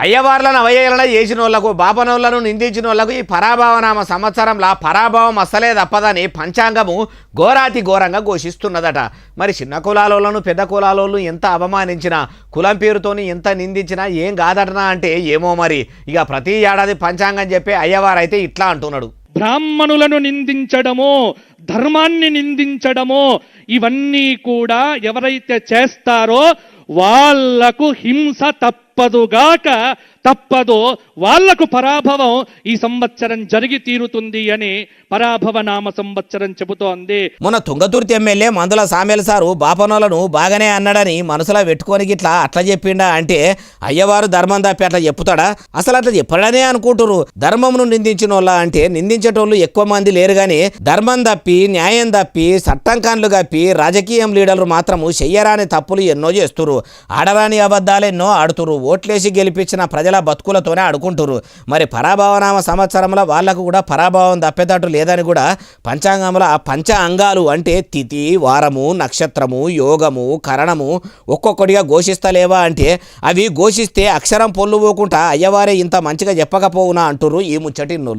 అయ్యవార్లను అవయేళన చేసిన వాళ్ళకు బాపనోళ్లను నిందించిన వాళ్ళకు ఈ పరాభవనామ సంవత్సరంలో పరాభవం అస్సలే తప్పదని పంచాంగము ఘోరాతి ఘోరంగా ఘోషిస్తున్నదట. మరి చిన్న కులాలోళ్ళను పెద్ద కులాలోళ్ళు ఎంత అవమానించినా కులం పేరుతోని ఎంత నిందించినా ఏం కాదటనా అంటే ఏమో మరి. ఇక ప్రతి ఏడాది పంచాంగం చెప్పే అయ్యవారైతే ఇట్లా అంటున్నాడు. బ్రాహ్మణులను నిందించడము, ధర్మాన్ని నిందించడము, ఇవన్నీ కూడా ఎవరైతే చేస్తారో వాళ్లకు హింస తప్పదో వాళ్లకు పరాభవం ఈ సంవత్సరం జరిగి తీరుతుంది అని పరాభవ నామ సంవత్సరం చెబుతోంది. మొన్న తుంగతుర్తి ఎమ్మెల్యే మందుల సామేల్ సారు బాపనోళ్లను బాగానే అన్నాడని మనసులో పెట్టుకొని గిట్లా అట్లా చెప్పిండా అంటే అయ్యవారు ధర్మం తప్పి అట్లా చెప్పుతాడా? అసలు అట్లా చెప్పడనే అనుకుంటురు. ధర్మమును నిందించిన వాళ్ళ అంటే నిందించేటోళ్ళు ఎక్కువ మంది లేరు గాని ధర్మం తప్పి న్యాయం తప్పి చట్టం కాన్లు కప్పి రాజకీయం లీడర్లు మాత్రము చెయ్యరాని తప్పులు ఎన్నో చేస్తురు. ఆడరాని అబద్ధాలు ఎన్నో ఆడుతురు. ఓట్లేసి గెలిపించిన ప్రజల బతుకులతోనే ఆడుకుంటురు. మరి పరాభవనామ సంవత్సరంలో వాళ్లకు కూడా పరాభవం తప్పేటట్టు లేదని కూడా పంచాంగంలో ఆ పంచ అంగాలు అంటే తిథి, వారము, నక్షత్రము, యోగము, కరణము ఒక్కొక్కటిగా ఘోషిస్తలేవా అంటే అవి ఘోషిస్తే అక్షరం పొల్లు పోకుండా అయ్యవారే ఇంత మంచిగా చెప్పకపోవునా అంటురు ఈ ముచ్చటిన్నోళ్ళు.